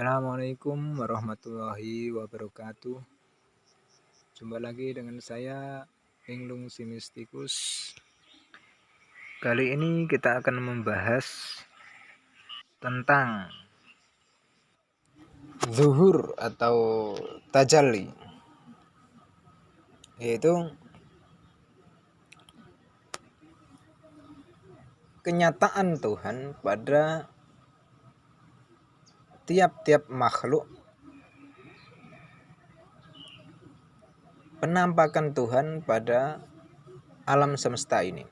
Assalamualaikum warahmatullahi wabarakatuh. Jumpa lagi dengan saya Linglung Simistikus. Kali ini kita akan membahas tentang zuhur atau tajalli, yaitu kenyataan Tuhan pada tiap-tiap makhluk, penampakan Tuhan pada alam semesta ini.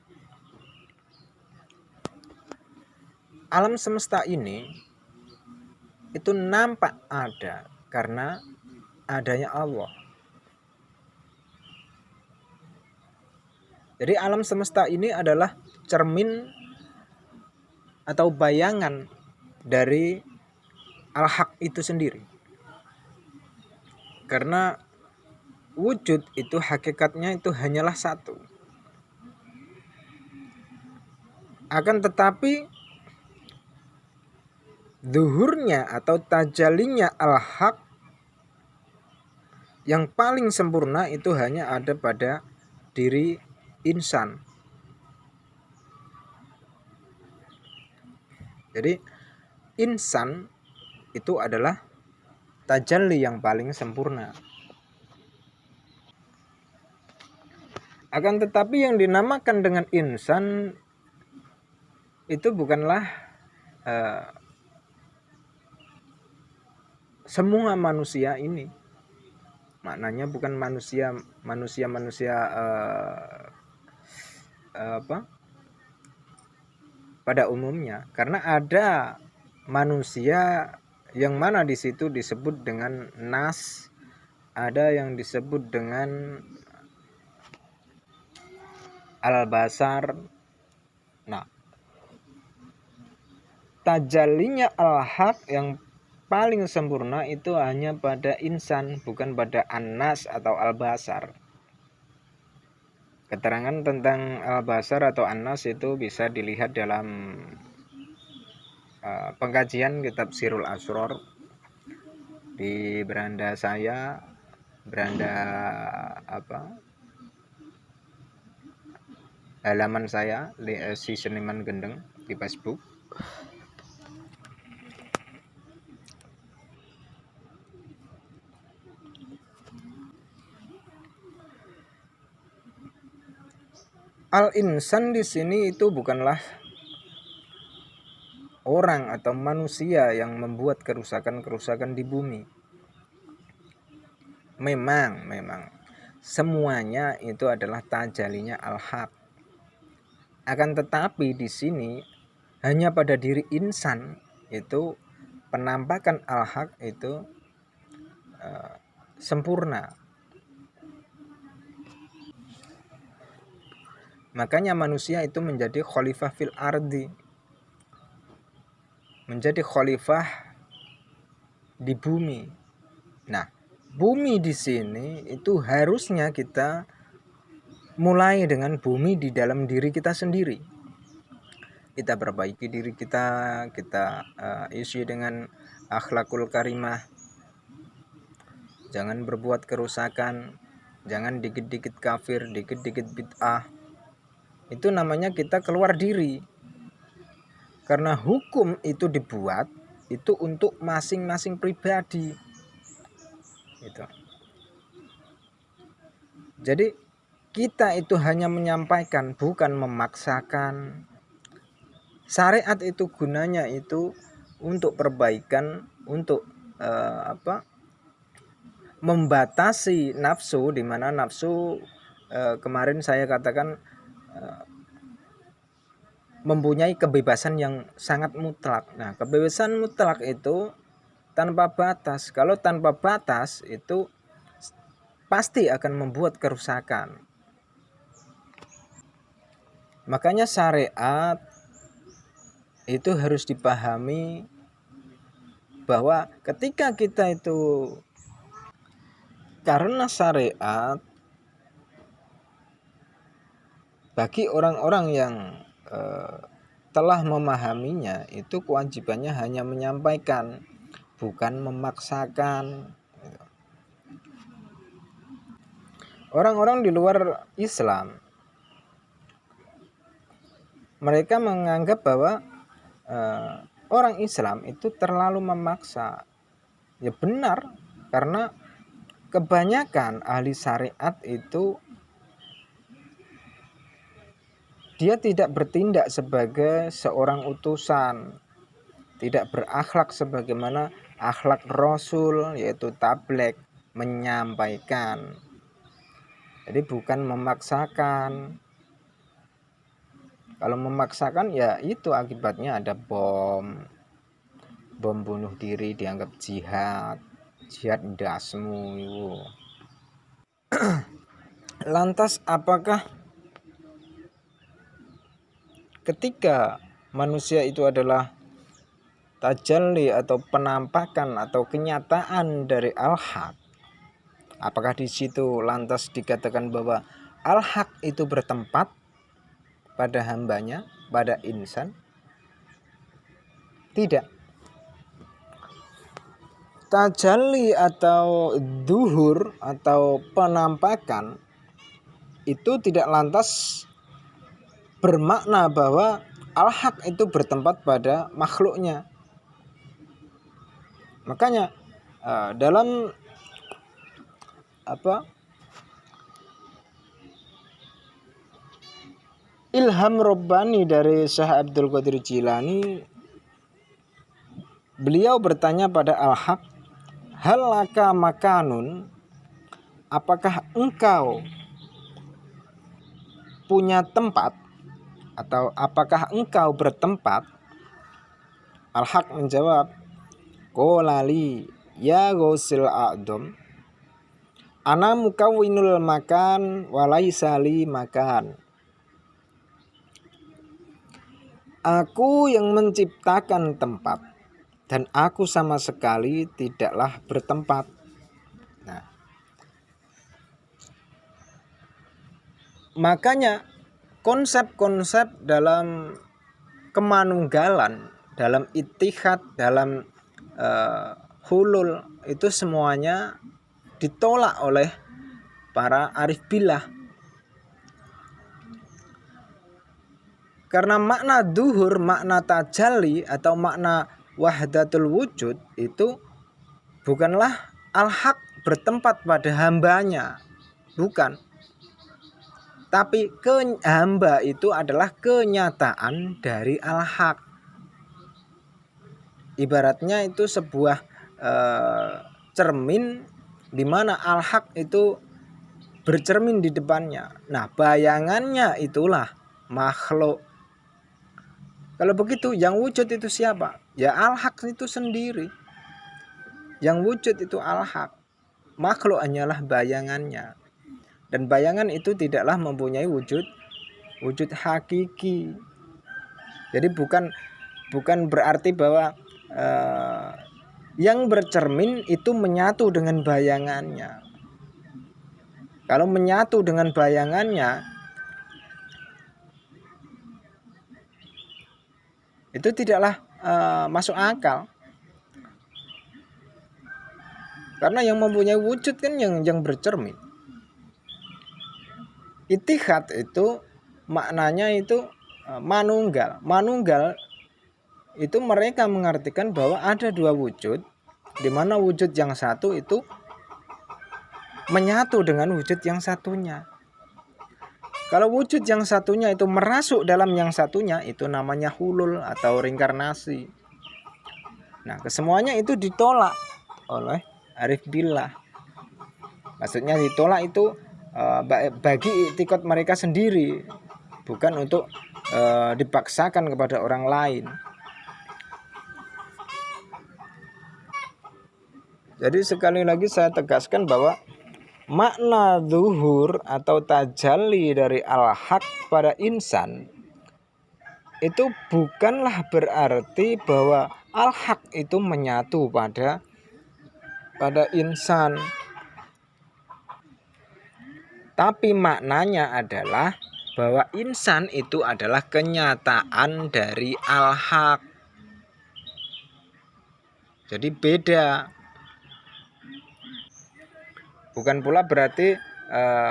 Alam semesta ini itu nampak ada karena adanya Allah. Jadi alam semesta ini adalah cermin atau bayangan dari al-haq itu sendiri. Karena wujud itu hakikatnya itu hanyalah satu. Akan tetapi zuhurnya atau tajalinya al-haq yang paling sempurna itu hanya ada pada diri insan. Jadi insan itu adalah tajalli yang paling sempurna. Akan tetapi yang dinamakan dengan insan itu bukanlah semua manusia ini. Maknanya bukan manusia pada umumnya, karena ada manusia yang mana di situ disebut dengan nas, ada yang disebut dengan al-basar. Nah, tajallinya al-haq yang paling sempurna itu hanya pada insan, bukan pada an-nas atau al-basar. Keterangan tentang al-basar atau an-nas itu bisa dilihat dalam pengkajian kitab Sirul Asror di beranda saya, beranda halaman saya si Seniman Gendeng di Facebook. Al-insan di sini itu bukanlah orang atau manusia yang membuat kerusakan-kerusakan di bumi. Memang semuanya itu adalah tajalinya al-haq. Akan tetapi di sini hanya pada diri insan itu penampakan al-haq itu sempurna. Makanya manusia itu menjadi khalifah fil ardi, menjadi khalifah di bumi. Nah, bumi di sini itu harusnya kita mulai dengan bumi di dalam diri kita sendiri. Kita perbaiki diri kita, kita isi dengan akhlakul karimah. Jangan berbuat kerusakan, jangan dikit-dikit kafir, dikit-dikit bid'ah. Itu namanya kita keluar diri. Karena hukum itu dibuat itu untuk masing-masing pribadi. Gitu. Jadi kita itu hanya menyampaikan, bukan memaksakan. Syariat itu gunanya itu untuk perbaikan, untuk membatasi nafsu, di mana nafsu kemarin saya katakan mempunyai kebebasan yang sangat mutlak. Nah, kebebasan mutlak itu tanpa batas. Kalau tanpa batas itu pasti akan membuat kerusakan. Makanya syariat itu harus dipahami bahwa ketika kita itu karena syariat, bagi orang-orang yang telah memahaminya itu kewajibannya hanya menyampaikan, bukan memaksakan. Orang-orang di luar Islam, mereka menganggap bahwa orang Islam itu terlalu memaksa. Ya benar, karena kebanyakan ahli syariat itu dia tidak bertindak sebagai seorang utusan, tidak berakhlak sebagaimana akhlak Rasul, yaitu tabligh, menyampaikan. Jadi bukan memaksakan. Kalau memaksakan ya itu akibatnya ada bom bunuh diri, dianggap jihad dasmu itu. Lantas apakah ketika manusia itu adalah tajalli atau penampakan atau kenyataan dari al-haq, apakah di situ lantas dikatakan bahwa al-haq itu bertempat pada hambanya, pada insan? Tidak. Tajalli atau duhur atau penampakan itu tidak lantas bermakna bahwa al-haq itu bertempat pada makhluknya. Makanya dalam ilham Rabbani dari Syekh Abdul Qadir Jilani, beliau bertanya pada al-haq, hal laka makanun, apakah engkau punya tempat atau apakah engkau bertempat? Al-haq menjawab, qolali ya ghusil a'dom, ana mukawwinul makan walaisa li makan. Aku yang menciptakan tempat dan aku sama sekali tidaklah bertempat. Nah, makanya konsep-konsep dalam kemanunggalan, dalam ittihad, dalam hulul itu semuanya ditolak oleh para arif billah. Karena makna duhur, makna tajalli atau makna wahdatul wujud itu bukanlah al-haq bertempat pada hambanya, bukan. Tapi hamba itu adalah kenyataan dari al-haq. Ibaratnya itu sebuah cermin di mana al-haq itu bercermin di depannya. Nah, bayangannya itulah makhluk. Kalau begitu yang wujud itu siapa? Ya al-haq itu sendiri. Yang wujud itu al-haq. Makhluk hanyalah bayangannya. Dan bayangan itu tidaklah mempunyai wujud hakiki. Jadi bukan berarti bahwa yang bercermin itu menyatu dengan bayangannya. Kalau menyatu dengan bayangannya, itu tidaklah masuk akal. Karena yang mempunyai wujud kan yang bercermin. Ittihad itu maknanya itu manunggal. Manunggal itu mereka mengartikan bahwa ada dua wujud, di mana wujud yang satu itu menyatu dengan wujud yang satunya. Kalau wujud yang satunya itu merasuk dalam yang satunya, itu namanya hulul atau reinkarnasi. Nah, kesemuanya itu ditolak oleh arif billah. Maksudnya ditolak itu bagi i'tiqad mereka sendiri, bukan untuk dipaksakan kepada orang lain. Jadi sekali lagi saya tegaskan bahwa makna zuhur atau tajalli dari al-haq pada insan itu bukanlah berarti bahwa al-haq itu menyatu pada insan. Tapi maknanya adalah bahwa insan itu adalah kenyataan dari al-haq. Jadi beda. Bukan pula berarti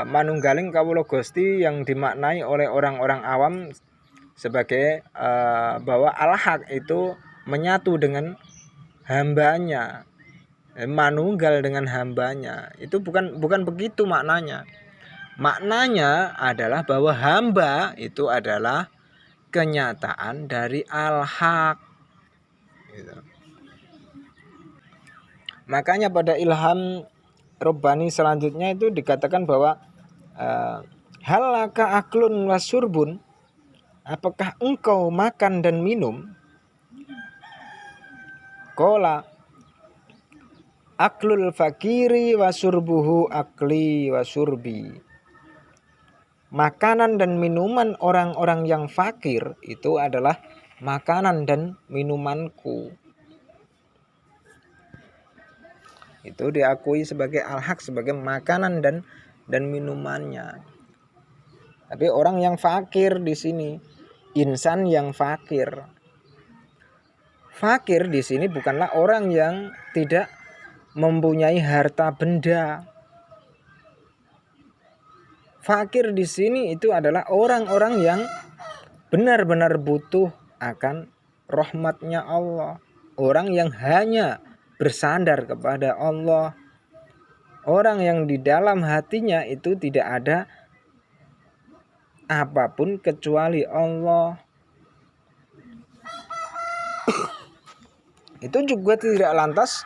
manunggaling kawula Gusti yang dimaknai oleh orang-orang awam sebagai bahwa al-haq itu menyatu dengan hambanya, manunggal dengan hambanya. Itu bukan begitu maknanya. Maknanya adalah bahwa hamba itu adalah kenyataan dari al-haq. Gitu. Makanya pada ilham Rabbani selanjutnya itu dikatakan bahwa halaka aklun wasurbun, apakah engkau makan dan minum? Qala aklul fakiri wasurbuhu akli wasurbi. Makanan dan minuman orang-orang yang fakir itu adalah makanan dan minumanku. Itu diakui sebagai al-haq, sebagai makanan dan minumannya. Tapi orang yang fakir di sini, insan yang fakir. Fakir di sini bukanlah orang yang tidak mempunyai harta benda. Fakir di sini itu adalah orang-orang yang benar-benar butuh akan rahmatnya Allah. Orang yang hanya bersandar kepada Allah. Orang yang di dalam hatinya itu tidak ada apapun kecuali Allah. Itu juga tidak lantas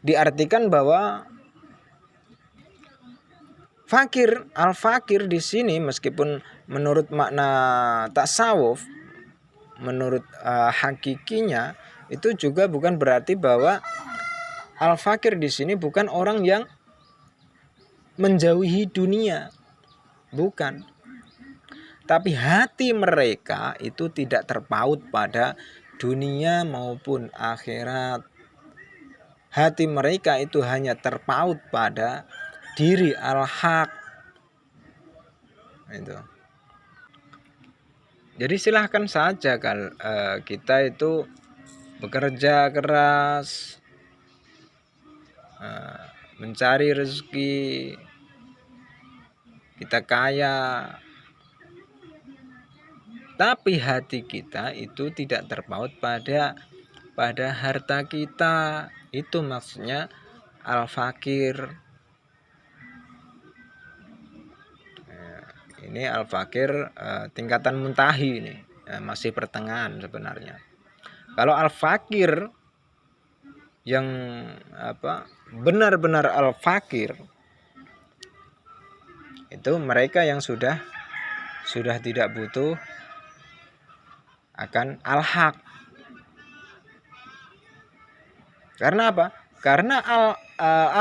diartikan bahwa fakir, al-fakir di sini meskipun menurut makna tasawuf, menurut hakikinya itu juga bukan berarti bahwa al-fakir di sini bukan orang yang menjauhi dunia. Bukan. Tapi hati mereka itu tidak terpaut pada dunia maupun akhirat. Hati mereka itu hanya terpaut pada diri al-haq. Itu. Jadi silahkan saja kalau kita itu bekerja keras, mencari rezeki, kita kaya, tapi hati kita itu tidak terpaut pada harta kita. Itu maksudnya al-fakir. Ini al-fakir tingkatan muntahi ini, masih pertengahan sebenarnya. Kalau al-fakir yang benar-benar al-fakir itu mereka yang sudah tidak butuh akan al-haq. Karena apa? Karena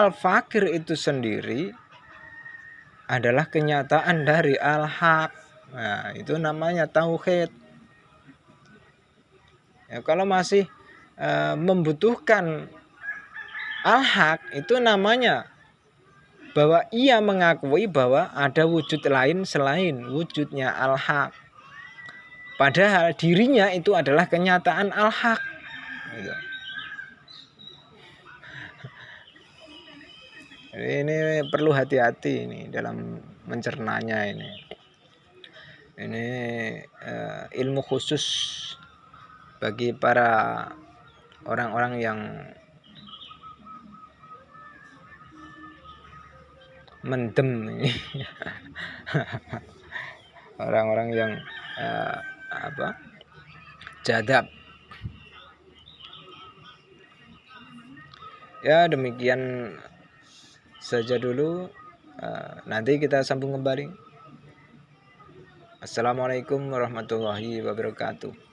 al-fakir itu sendiri adalah kenyataan dari al-haq. Nah, itu namanya tauhid. Ya, kalau masih membutuhkan al-haq, itu namanya bahwa ia mengakui bahwa ada wujud lain selain wujudnya al-haq. Padahal dirinya itu adalah kenyataan al-haq. Gitu. Ini perlu hati-hati ini dalam mencernanya ini. Ini ilmu khusus bagi para orang-orang yang mendem ini. Orang-orang yang jadab. Ya, demikian saja dulu. Nanti kita sambung kembali. Assalamualaikum warahmatullahi wabarakatuh.